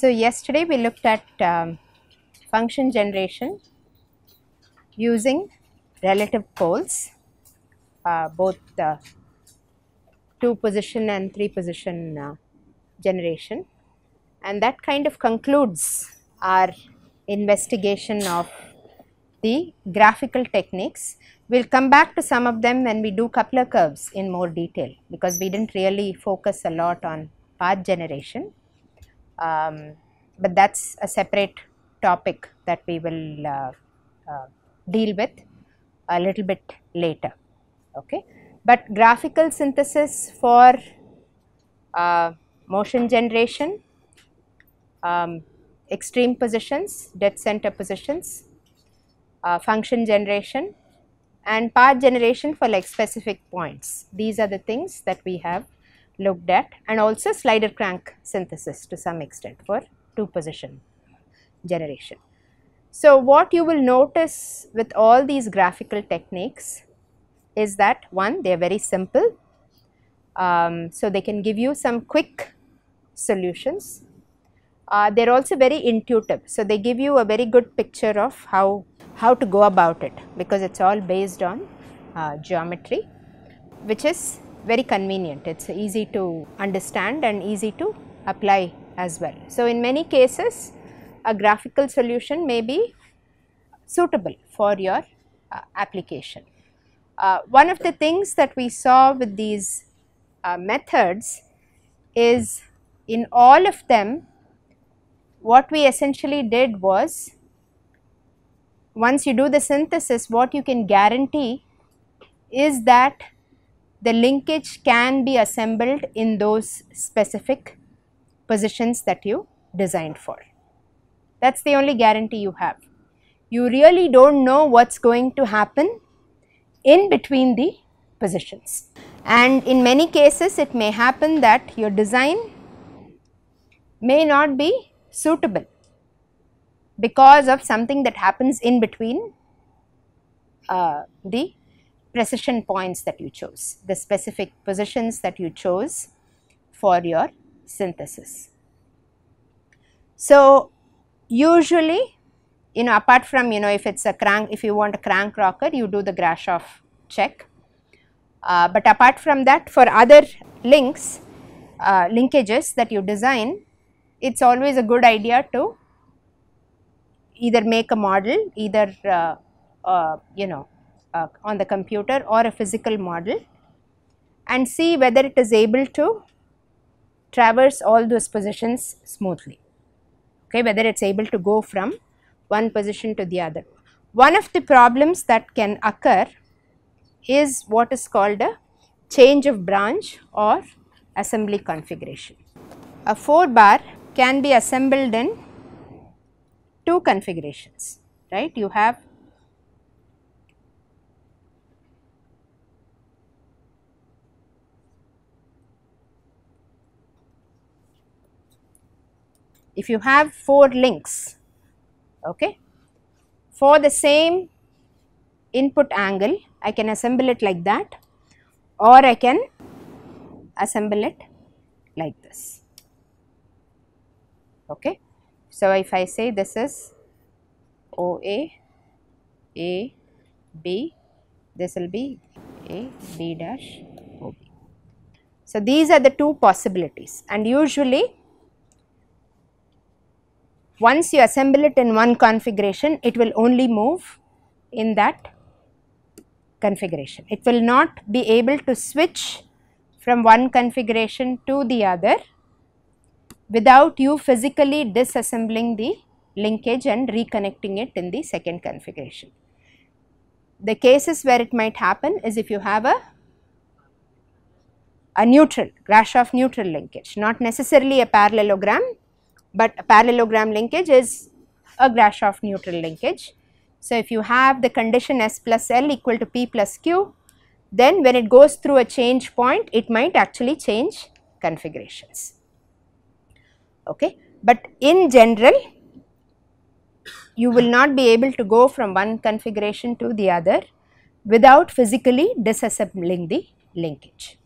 So yesterday we looked at function generation using relative poles, both 2 position and 3 position generation, and that kind of concludes our investigation of the graphical techniques. We will come back to some of them when we do coupler curves in more detail, because we did not really focus a lot on path generation. But that is a separate topic that we will deal with a little bit later. Okay. But graphical synthesis for motion generation, extreme positions, dead center positions, function generation, and path generation for like specific points. These are the things that we have looked at, and also slider crank synthesis to some extent for 2 position generation. So what you will notice with all these graphical techniques is that, one, they are very simple, so they can give you some quick solutions. They are also very intuitive, so they give you a very good picture of how to go about it, because it is all based on geometry, which is very convenient. It is easy to understand and easy to apply as well. So in many cases a graphical solution may be suitable for your application. One of the things that we saw with these methods is, in all of them, what we essentially did was, once you do the synthesis, what you can guarantee is that the linkage can be assembled in those specific positions that you designed for. That is the only guarantee you have. You really do not know what is going to happen in between the positions, and in many cases it may happen that your design may not be suitable because of something that happens in between the precision points that you chose, the specific positions that you chose for your synthesis. So usually, apart from, if it is a crank, if you want a crank rocker, you do the Grashof check, but apart from that, for other linkages that you design, it is always a good idea to either make a model, either on the computer or a physical model, and see whether it is able to traverse all those positions smoothly, okay, whether it is able to go from one position to the other. One of the problems that can occur is what is called a change of branch or assembly configuration. A 4 bar can be assembled in 2 configurations, right. You have if you have 4 links, okay, for the same input angle, I can assemble it like that, or I can assemble it like this, okay. So if I say this is OA, A, B, this will be A, B dash, OB. So these are the 2 possibilities, and usually once you assemble it in one configuration, it will only move in that configuration. It will not be able to switch from one configuration to the other without you physically disassembling the linkage and reconnecting it in the second configuration. The cases where it might happen is if you have a neutral, Grashof neutral linkage, not necessarily a parallelogram, but a parallelogram linkage is a Grashof neutral linkage. So if you have the condition S plus L equal to P plus Q, then when it goes through a change point, it might actually change configurations, okay. But in general, you will not be able to go from one configuration to the other without physically disassembling the linkage.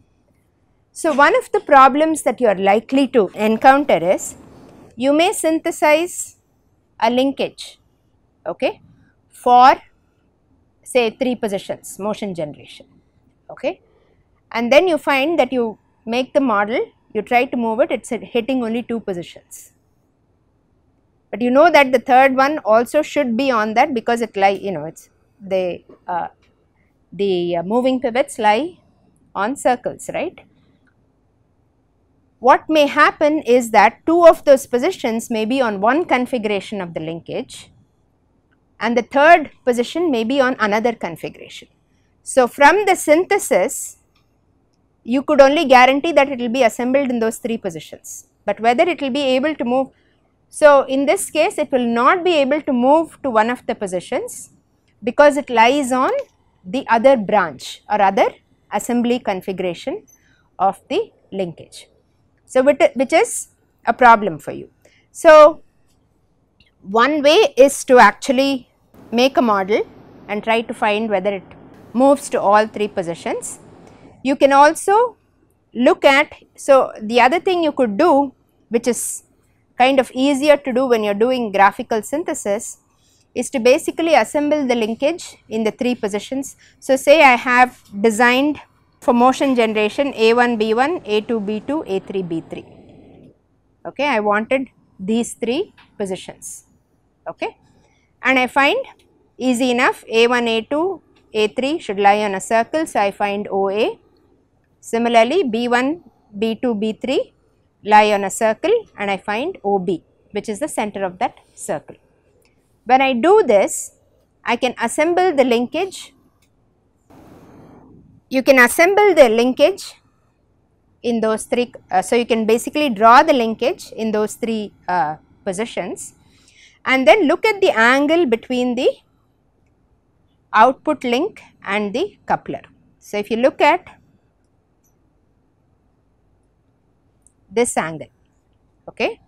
So one of the problems that you are likely to encounter is, you may synthesize a linkage, okay, for say 3 positions, motion generation, okay, and then you find that you make the model, you try to move it, it is hitting only 2 positions. But you know that the third one also should be on that, because it lie, you know, it's the moving pivots lie on circles, right. What may happen is that 2 of those positions may be on one configuration of the linkage and the third position may be on another configuration. So, from the synthesis you could only guarantee that it will be assembled in those 3 positions, but whether it will be able to move. So, in this case it will not be able to move to one of the positions because it lies on the other branch or other assembly configuration of the linkage. So, which is a problem for you. So, one way is to actually make a model and try to find whether it moves to all 3 positions. You can also look at, so the other thing you could do, which is kind of easier to do when you are doing graphical synthesis, is to basically assemble the linkage in the 3 positions. So, say I have designed for motion generation A1 B1, A2 B2, A3 B3, okay, I wanted these 3 positions, okay, and I find easy enough, A1, A2, A3 should lie on a circle, so I find OA. Similarly, B1, B2, B3 lie on a circle and I find OB, which is the center of that circle. When I do this, I can assemble the linkage. You can assemble the linkage in those 3, so you can basically draw the linkage in those 3 positions and then look at the angle between the output link and the coupler. So, if you look at this angle, okay.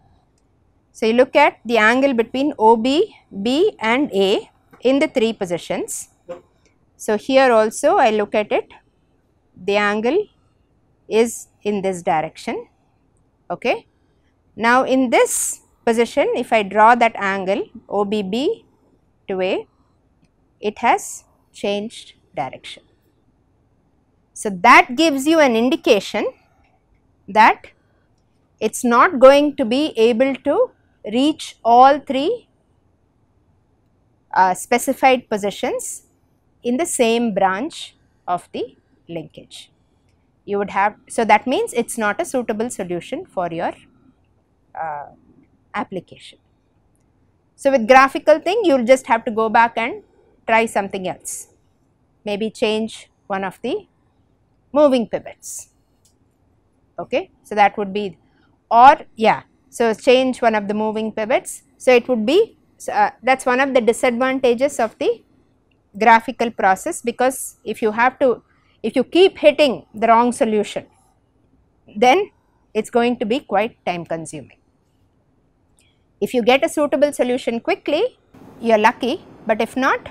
So, you look at the angle between OB, B and A in the 3 positions. So, here also I look at it, the angle is in this direction, okay. Now, in this position if I draw that angle OBB to A, it has changed direction. So, that gives you an indication that it is not going to be able to reach all 3 specified positions in the same branch of the linkage. You would have, so that means it is not a suitable solution for your application. So, with graphical thing you will just have to go back and try something else, maybe change one of the moving pivots, okay. So, that would be, or yeah, so change one of the moving pivots. So, it would be, that is one of the disadvantages of the graphical process, because if you keep hitting the wrong solution, then it is going to be quite time consuming. If you get a suitable solution quickly, you are lucky, but if not,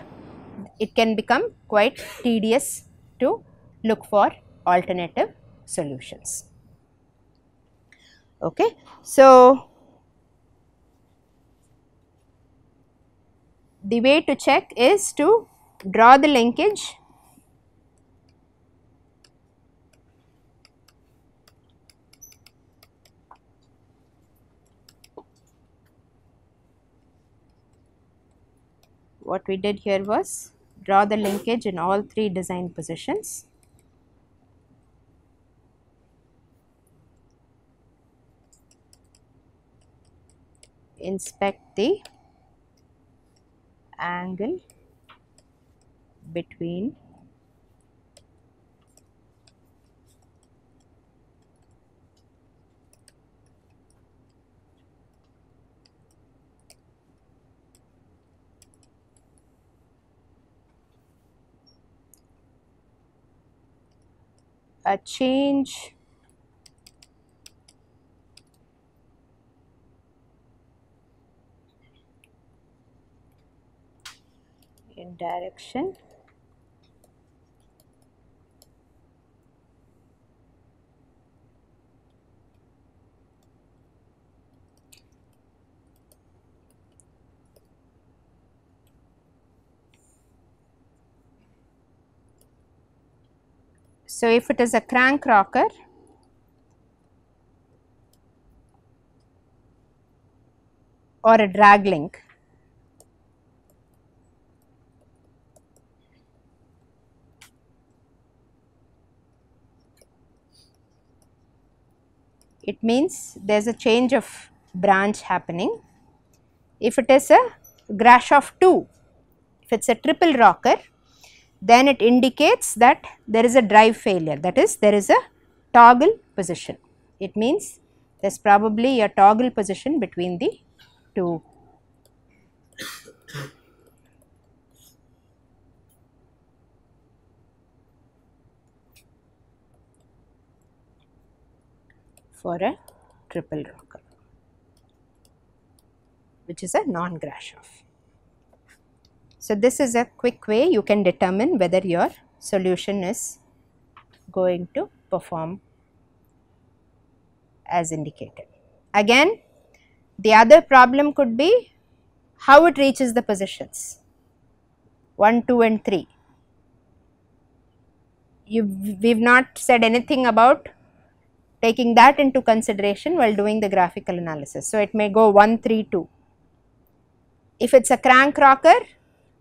it can become quite tedious to look for alternative solutions, okay. So, the way to check is to draw the linkage what we did here was draw the linkage in all 3 design positions. Inspect the angle between a change in direction So, if it is a crank rocker, or a drag link, it means there is a change of branch happening. If it is a Grashof 2, if it is a triple rocker, then it indicates that there is a drive failure, that is there is a toggle position. It means there is probably a toggle position between the two. For a triple rocker, which is a non-Grashof. So, this is a quick way you can determine whether your solution is going to perform as indicated. Again, the other problem could be how it reaches the positions 1, 2 and 3. We have not said anything about taking that into consideration while doing the graphical analysis. So, it may go 1, 3, 2. If it is a crank rocker,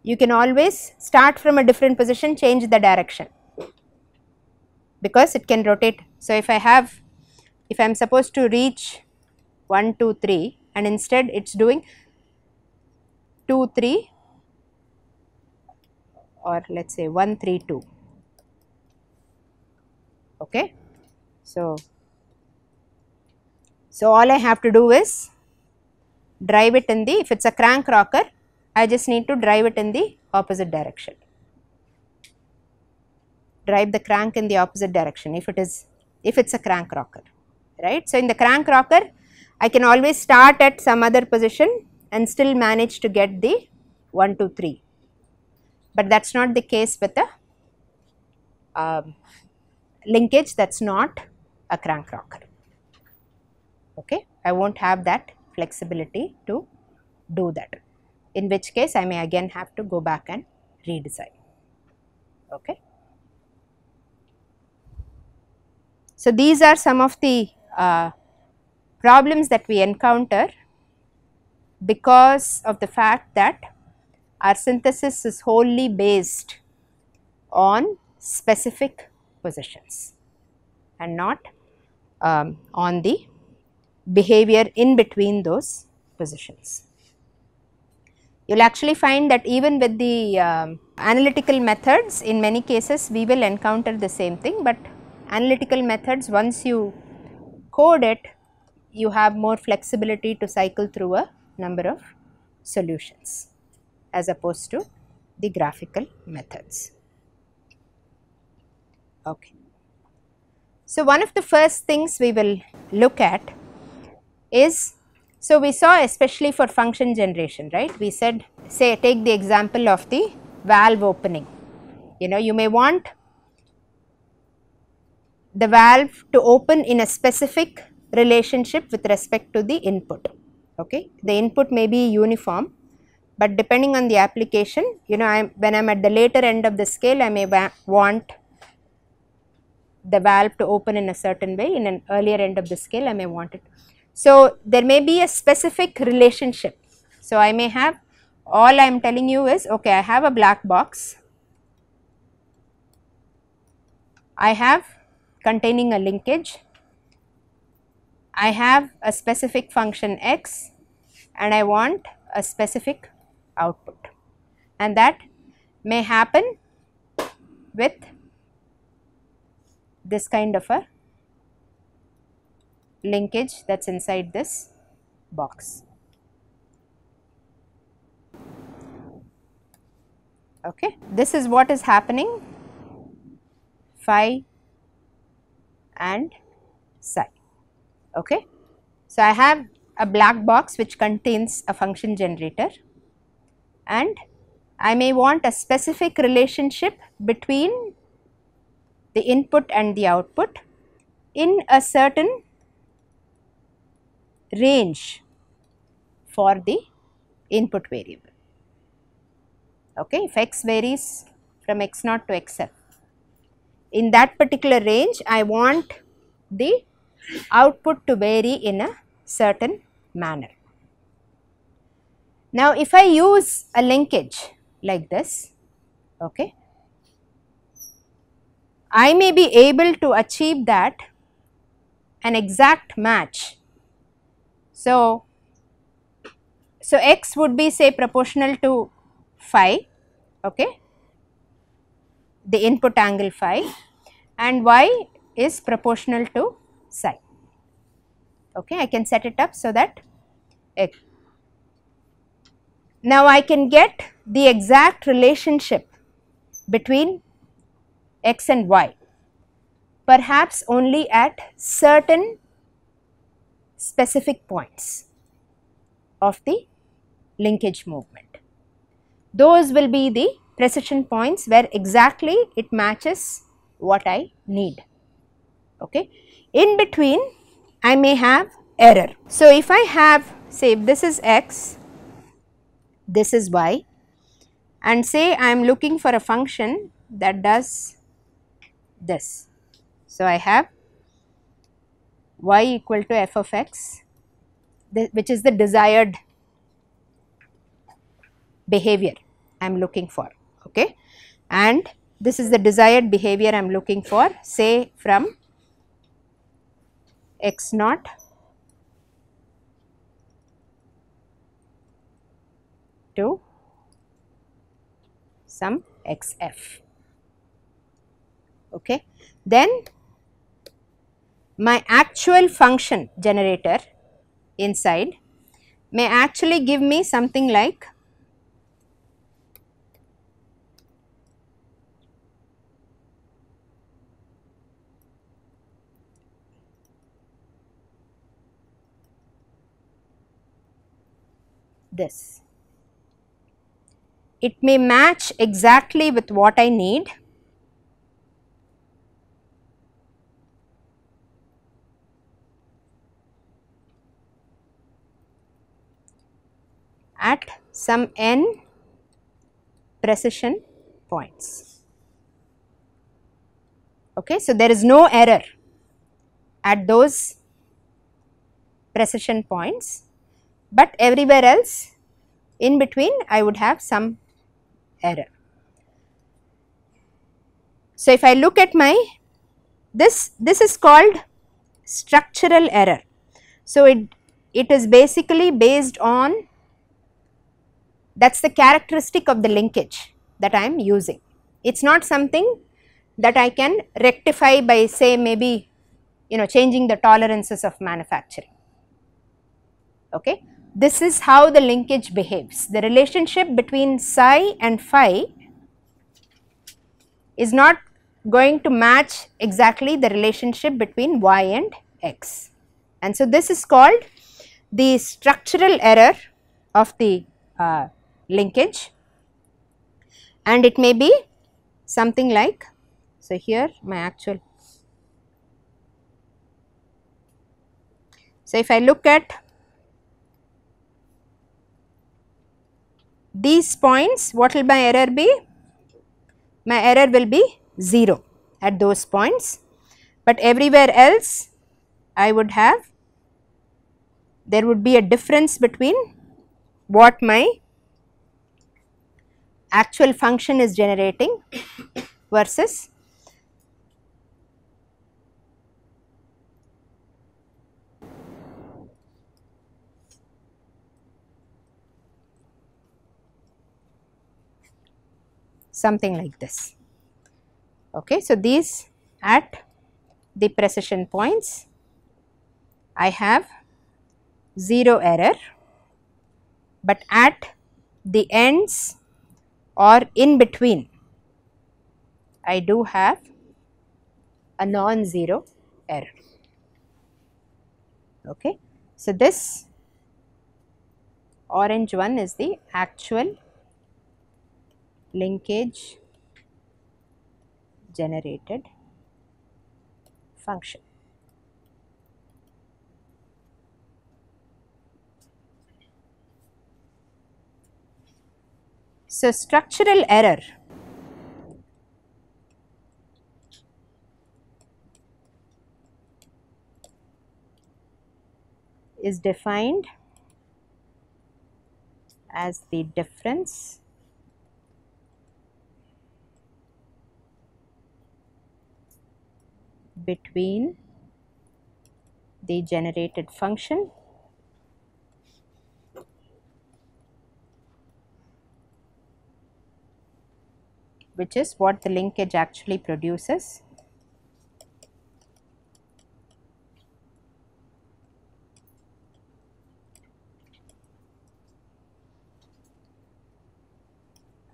you can always start from a different position, change the direction, because it can rotate. So, if I am supposed to reach 1, 2, 3 and instead it is doing 2, 3 or let us say 1, 3, 2. Okay. So, all I have to do is drive it in the, if it is a crank rocker, I just need to drive it in the opposite direction. Drive the crank in the opposite direction if it is a crank rocker, right. So, in the crank rocker, I can always start at some other position and still manage to get the 1, 2, 3, but that is not the case with a linkage that is not a crank rocker. Okay. I will not have that flexibility to do that, in which case I may again have to go back and redesign. Okay. So, these are some of the problems that we encounter because of the fact that our synthesis is wholly based on specific positions and not on the behavior in between those positions. You will actually find that even with the analytical methods, in many cases we will encounter the same thing, but analytical methods, once you code it, you have more flexibility to cycle through a number of solutions as opposed to the graphical methods. Okay. So, one of the first things we will look at is, so we saw especially for function generation, right, we said, say take the example of the valve opening. You may want the valve to open in a specific relationship with respect to the input. Okay. The input may be uniform, but depending on the application, when I am at the later end of the scale, I may want the valve to open in a certain way, in an earlier end of the scale I may want it. So, there may be a specific relationship. So, I may have, all I am telling you is, okay, I have a black box, I have containing a linkage, I have a specific function x and I want a specific output, and that may happen with this kind of a linkage that is inside this box. Okay. This is what is happening phi and psi. Okay. So, I have a black box which contains a function generator, and I may want a specific relationship between the input and the output in a certain range for the input variable. Okay. If x varies from x0 to xf, in that particular range I want the output to vary in a certain manner. Now if I use a linkage like this, okay, I may be able to achieve that an exact match. So x would be say proportional to phi, okay, the input angle phi, and y is proportional to psi. Okay, I can set it up so that x. Now I can get the exact relationship between x and y, perhaps only at certain specific points of the linkage movement. Those will be the precision points where exactly it matches what I need. Okay. In between I may have error. So if I have, say, if this is x, this is y, and say I am looking for a function that does this. So I have y equal to f of x, which is the desired behavior I am looking for, okay, and this is the desired behavior I am looking for, say from x naught to some xf, okay. Then my actual function generator inside may actually give me something like this. It may match exactly with what I need, at some n precision points. Okay, so there is no error at those precision points, but everywhere else in between I would have some error. So if I look at my this is called structural error. So it is basically based on, that is the characteristic of the linkage that I am using. It is not something that I can rectify by, say, maybe changing the tolerances of manufacturing. Okay. This is how the linkage behaves. The relationship between psi and phi is not going to match exactly the relationship between y and x, and so this is called the structural error of the linkage, and it may be something like, so here my actual, so if I look at these points, what will my error be? My error will be 0 at those points, but everywhere else I would have, there would be a difference between what my actual function is generating versus something like this. Okay, so these at the precision points I have 0 error, but at the ends or in between I do have a non-zero error. Okay, so this orange one is the actual linkage generated function. So structural error is defined as the difference between the generated function which is what the linkage actually produces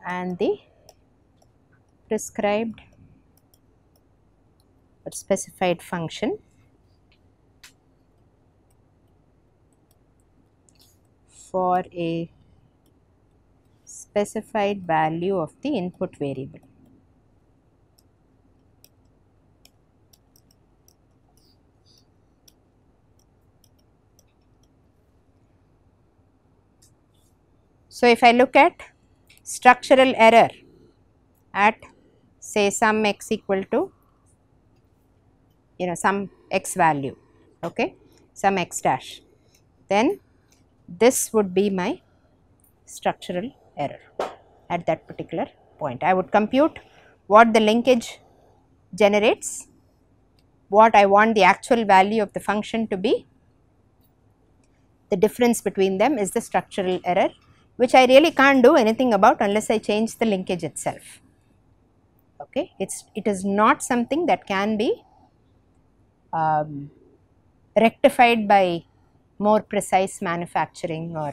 and the prescribed or specified function for a specified value of the input variable. So, if I look at structural error at say some x equal to some x value, okay, some x dash, then this would be my structural error at that particular point. I would compute what the linkage generates, what I want the actual value of the function to be, the difference between them is the structural error, which I really can't do anything about unless I change the linkage itself. Okay, it is not something that can be rectified by more precise manufacturing or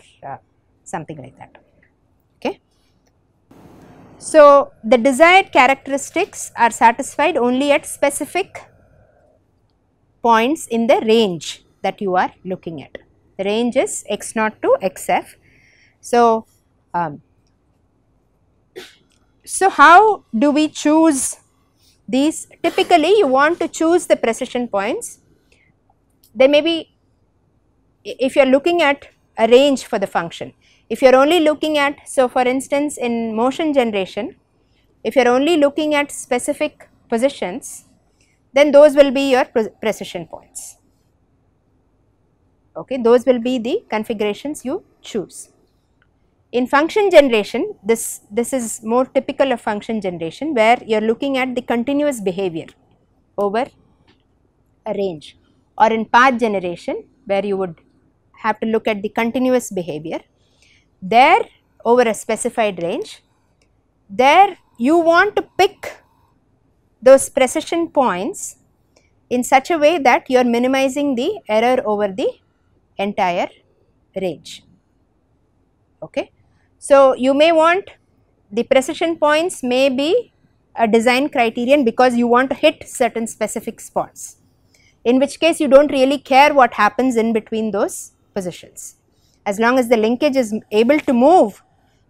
something like that. Okay. So, the desired characteristics are satisfied only at specific points in the range that you are looking at. The range is x0 to xf. So, how do we choose these? Typically, you want to choose the precision points. There may be, if you are looking at a range for the function, if you are only looking at, so for instance in motion generation, if you are only looking at specific positions, then those will be your precision points. Okay, those will be the configurations you choose. In function generation, this is more typical of function generation, where you are looking at the continuous behavior over a range, or in path generation where you would have to look at the continuous behavior there over a specified range. There you want to pick those precision points in such a way that you are minimizing the error over the entire range. Okay. So, you may want the precision points may be a design criterion because you want to hit certain specific spots, in which case you do not really care what happens in between those positions. As long as the linkage is able to move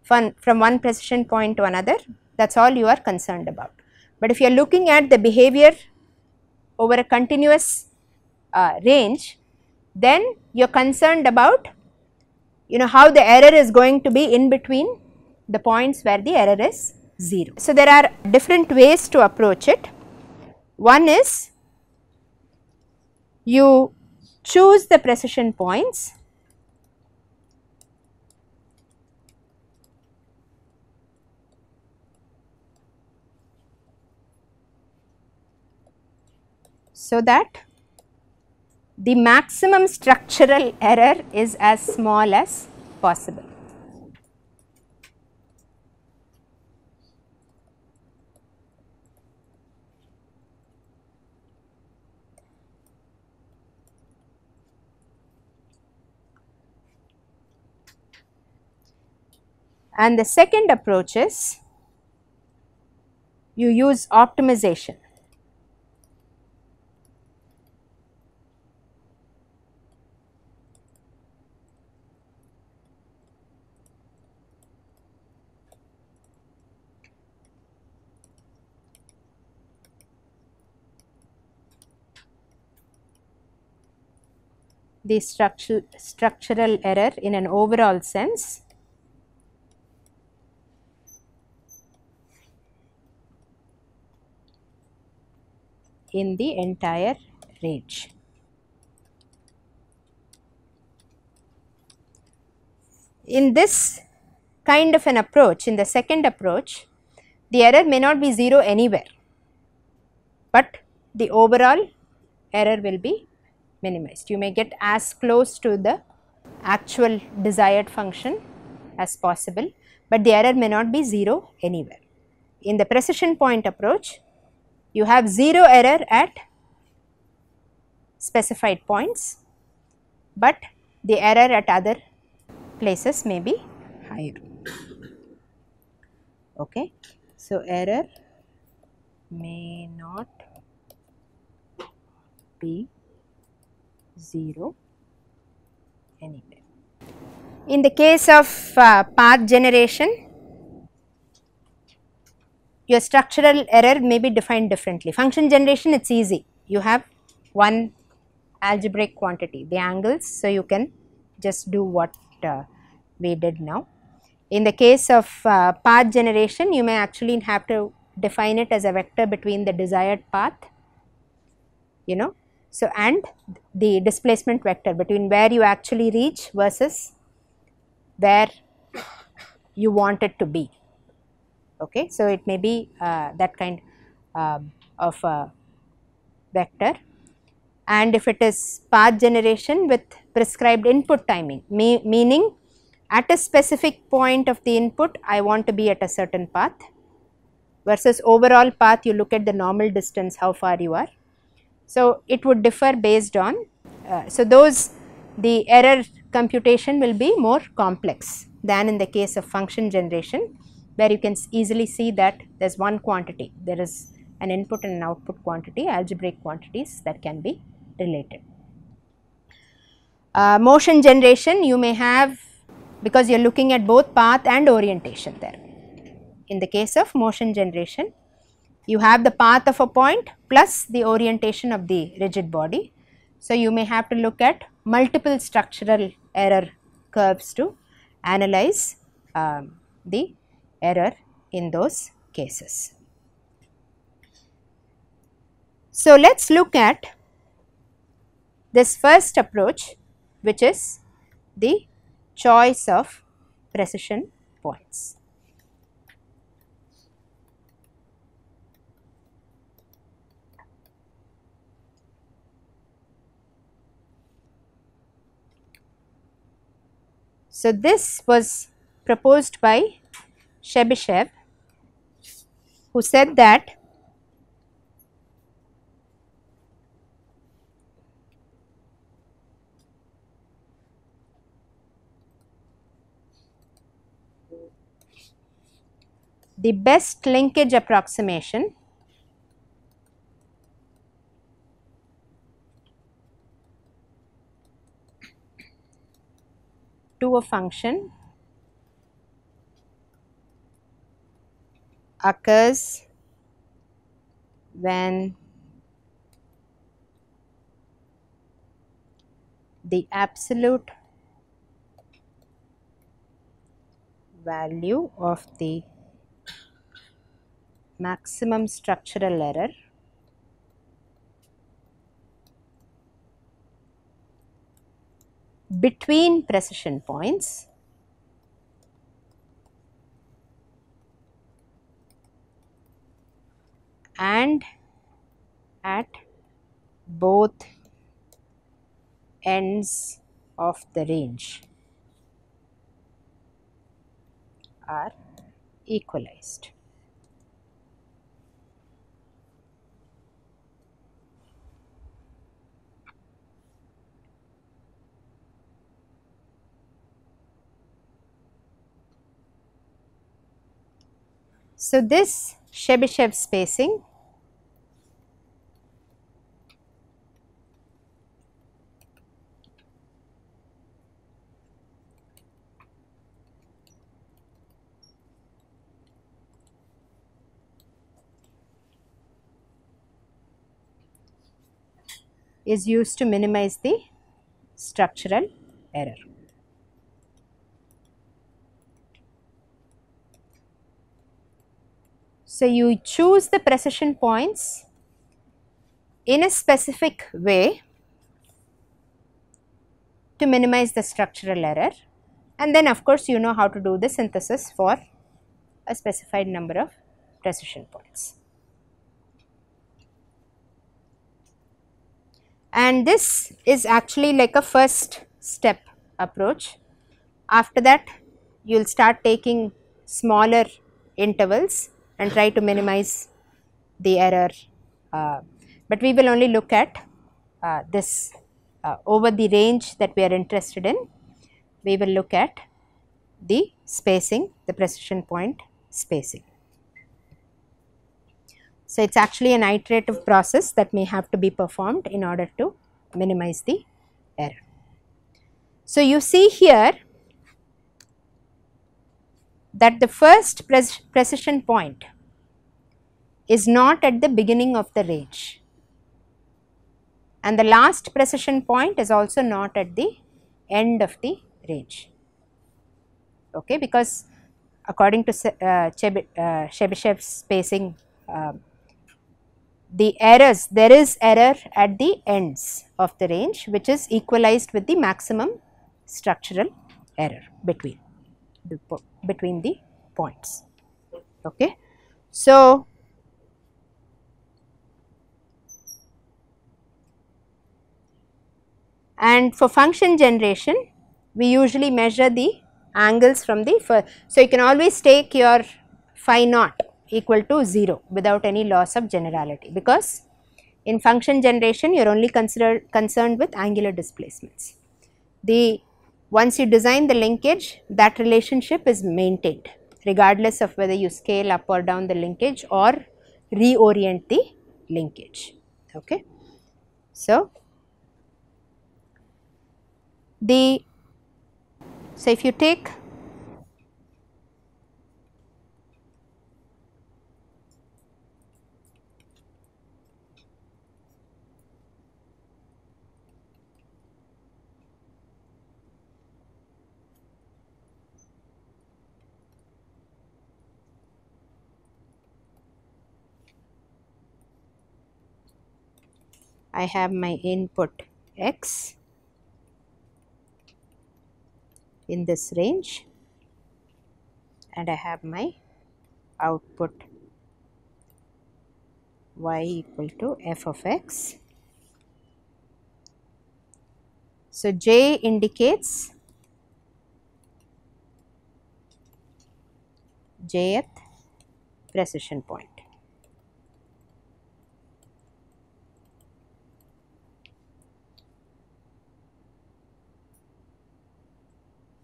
from one precision point to another, that is all you are concerned about. But if you are looking at the behavior over a continuous range, then you are concerned about how the error is going to be in between the points where the error is 0. So, there are different ways to approach it. One is you choose the precision points so that the maximum structural error is as small as possible. And the second approach is you use optimization. The structural error in an overall sense in the entire range. in this kind of an approach, in the second approach, the error may not be 0 anywhere, but the overall error will be minimized. You may get as close to the actual desired function as possible, but the error may not be 0 anywhere. In the precision point approach, you have 0 error at specified points, but the error at other places may be higher. Okay. So, error may not be 0 anywhere. In the case of path generation, your structural error may be defined differently. Function generation, it is easy. You have one algebraic quantity, the angles, so you can just do what we did now. In the case of path generation, you may actually have to define it as a vector between the desired path, you know, so and the displacement vector between where you actually reach versus where you want it to be. Okay. So, it may be that kind of vector, and if it is path generation with prescribed input timing, meaning at a specific point of the input I want to be at a certain path, versus overall path you look at the normal distance, how far you are. So, it would differ based on, so those the error computation will be more complex than in the case of function generation, where you can easily see that there is one quantity, there is an input and an output quantity, algebraic quantities that can be related. Motion generation, you may have, because you are looking at both path and orientation there. In the case of motion generation, you have the path of a point plus the orientation of the rigid body. So, you may have to look at multiple structural error curves to analyze the error in those cases. So, let us look at this first approach, which is the choice of precision points. So, this was proposed by Chebyshev, who said that the best linkage approximation to a function occurs when the absolute value of the maximum structural error between precision points and at both ends of the range are equalized. So, this Chebyshev spacing is used to minimize the structural error. So, you choose the precision points in a specific way to minimize the structural error, and then of course you know how to do the synthesis for a specified number of precision points. And this is actually like a first step approach. After that you will start taking smaller intervals and try to minimize the error, but we will only look at this over the range that we are interested in. We will look at the spacing, the precision point spacing. So, it is actually an iterative process that may have to be performed in order to minimize the error. So, you see here that the first precision point is not at the beginning of the range, and the last precision point is also not at the end of the range, okay, because according to Chebyshev's spacing, the errors, there is error at the ends of the range which is equalized with the maximum structural error between the points, okay. So, and for function generation we usually measure the angles from the first. So, you can always take your phi naught equal to 0 without any loss of generality, because in function generation you are only concerned with angular displacements. Once you design the linkage, that relationship is maintained regardless of whether you scale up or down the linkage or reorient the linkage, okay. So, if you take I have my input x in this range and I have my output y equal to f of x. So, j indicates jth precision point.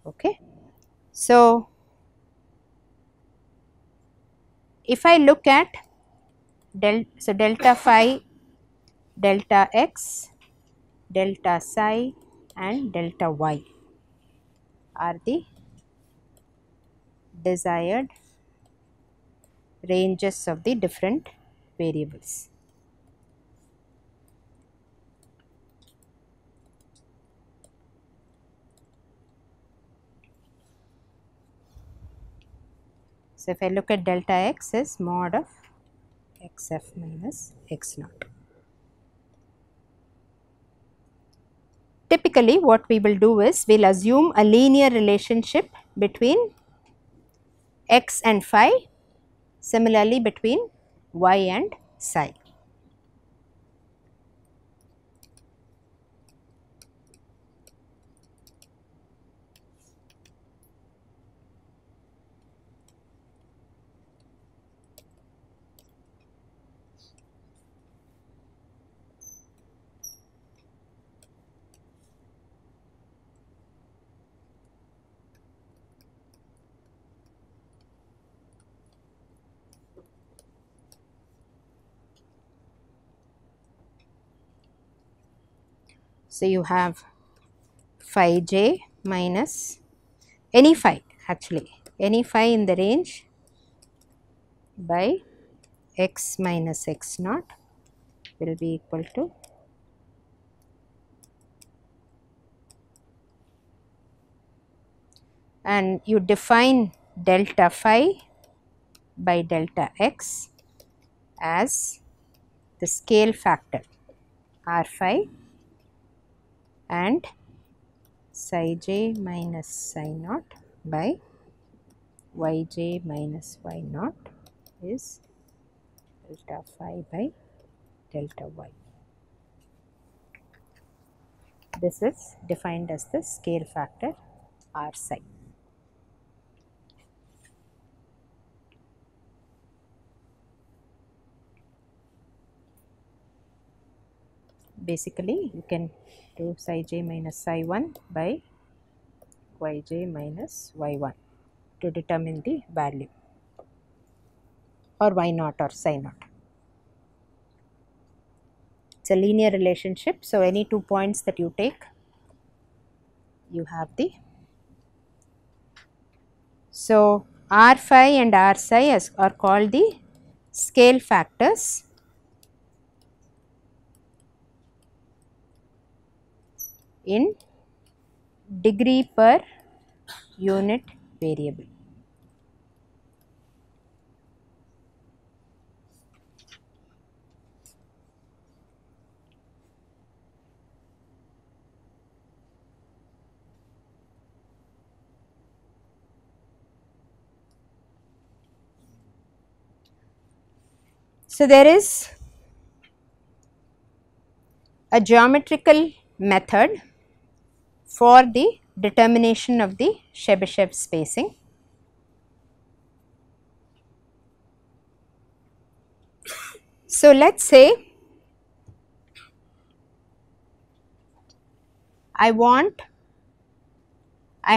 Okay. So, if I look at delta phi, delta x, delta psi and delta y are the desired ranges of the different variables. So, if I look at delta x is mod of xf minus x naught. Typically what we will do is we will assume a linear relationship between x and phi, similarly between y and psi. So, you have phi j minus any phi, actually any phi in the range by x minus x naught will be equal to and you define delta phi by delta x as the scale factor r phi and psi j minus psi naught by yj minus y naught is delta phi by delta y. This is defined as the scale factor r psi. Basically, you can do psi j minus psi 1 by yj minus y1 to determine the value, or y naught or psi naught. It's a linear relationship, so any 2 points that you take, you have the. So r phi and r psi are called the scale factors in degree per unit variable. So there is a geometrical method for the determination of the Chebyshev spacing. So let us say I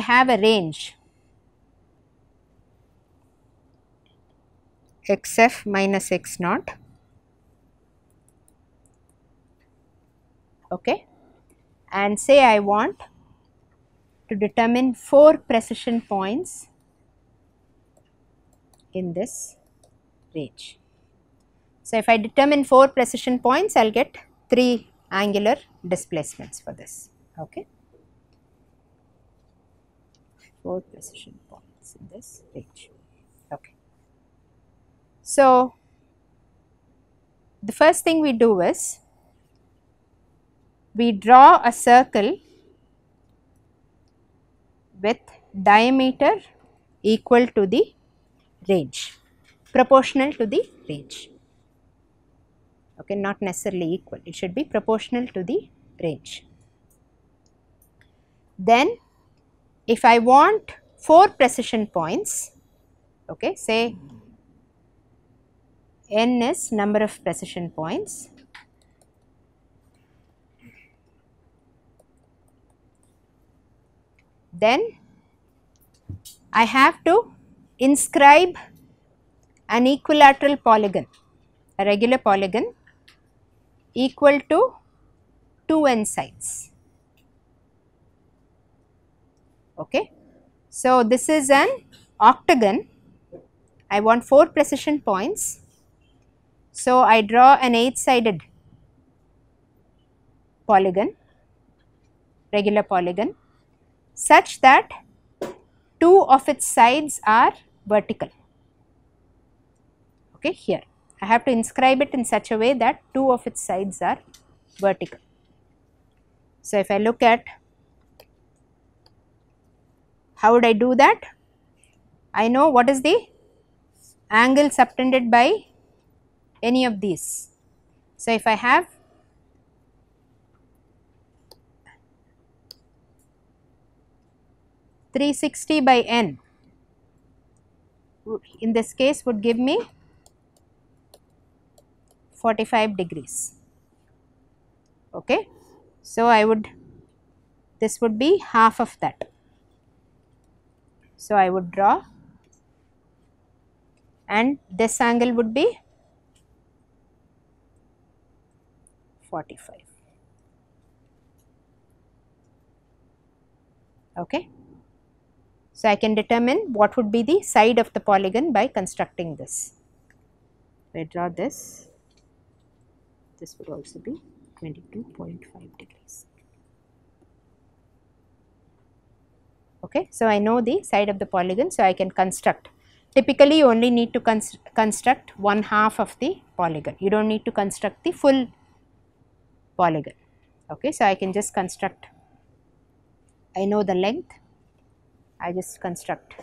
have a range xf minus x naught, okay, and say I want to determine 4 precision points in this range. So if I determine 4 precision points, I will get 3 angular displacements for this, okay. 4 precision points in this range, okay. So the first thing we do is we draw a circle with diameter equal to the range, proportional to the range, okay, not necessarily equal, it should be proportional to the range. Then if I want 4 precision points, okay, say n is number of precision points, then I have to inscribe an equilateral polygon, a regular polygon equal to 2n sides, okay. So this is an octagon, I want 4 precision points, so I draw an 8-sided polygon, regular polygon, such that 2 of its sides are vertical, okay. Here I have to inscribe it in such a way that 2 of its sides are vertical. So if I look at how would I do that, I know what is the angle subtended by any of these. So if I have (360 by n), in this case would give me 45 degrees, okay. So I would, this would be half of that, so I would draw, and this angle would be 45, okay. So I can determine what would be the side of the polygon by constructing this. I draw this, this would also be 22.5 degrees, okay. So I know the side of the polygon, so I can construct. Typically you only need to construct 1/2 of the polygon, you do not need to construct the full polygon, okay. So I can just construct I know the length, I just construct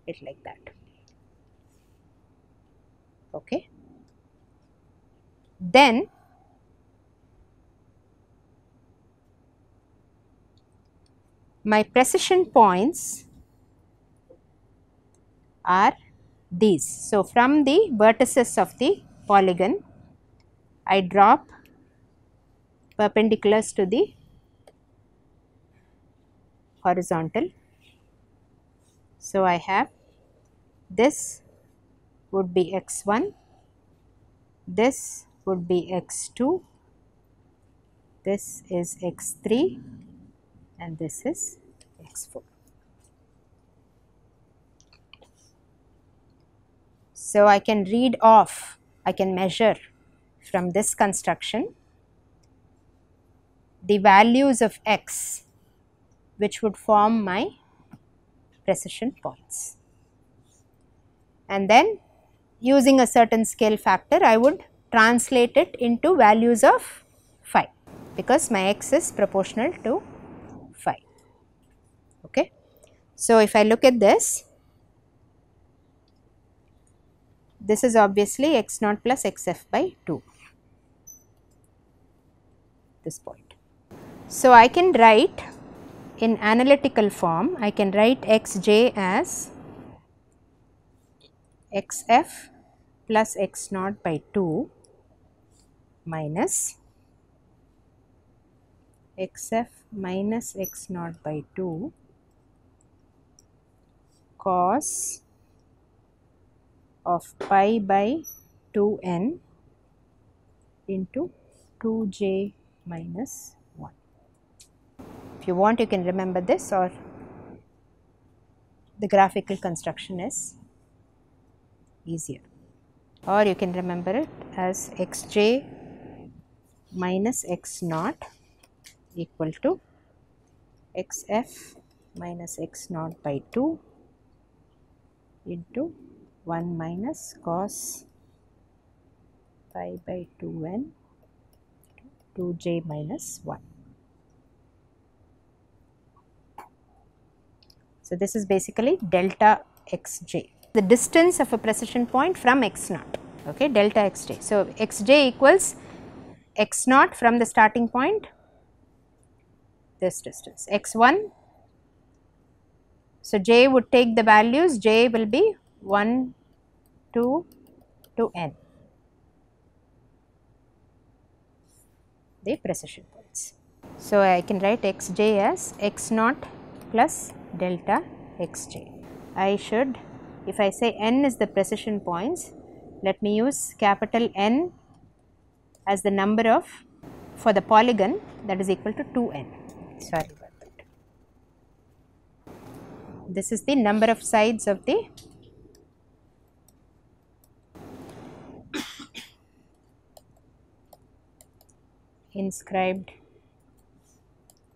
it like that. Okay. Then my precision points are these. So, from the vertices of the polygon, I drop perpendiculars to the horizontal. So, I have this would be x1, this would be x2, this is x3, and this is x4. So, I can read off, I can measure from this construction the values of x which would form my precision points. And then using a certain scale factor, I would translate it into values of phi, because my x is proportional to phi. Okay. So, if I look at this, this is obviously x naught plus xf by 2, this point. So, I can write in analytical form, I can write xj as xf plus x naught by 2 minus xf minus x naught by 2 cos of pi by 2n into 2j minus 1. If you want, you can remember this, or the graphical construction is easier, or you can remember it as xj minus x naught equal to xf minus x naught by 2 into 1 minus cos pi by 2n 2j minus 1. So, this is basically delta xj, the distance of a precision point from x naught, okay, delta xj. So, xj equals x naught from the starting point, this distance, x1. So, j would take the values, j will be 1, 2 to n, the precision points. So, I can write xj as x naught plus delta xj. I should, if I say n is the precision points, let me use capital N as the number of, for the polygon, that is equal to 2n. Sorry about that. This is the number of sides of the inscribed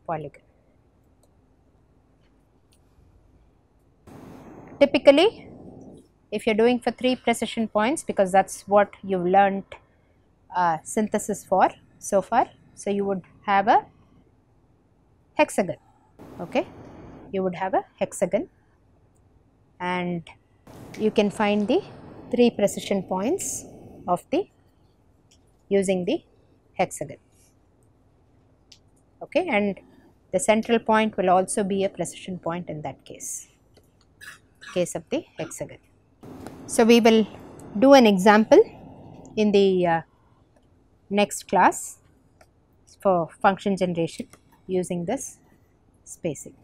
polygon. Typically, if you are doing for 3 precision points, because that is what you have learnt synthesis for so far. So, you would have a hexagon, okay, you would have a hexagon, and you can find the 3 precision points of the using the hexagon, okay, and the central point will also be a precision point in that case of the hexagon. So, we will do an example in the next class for function generation using this spacing.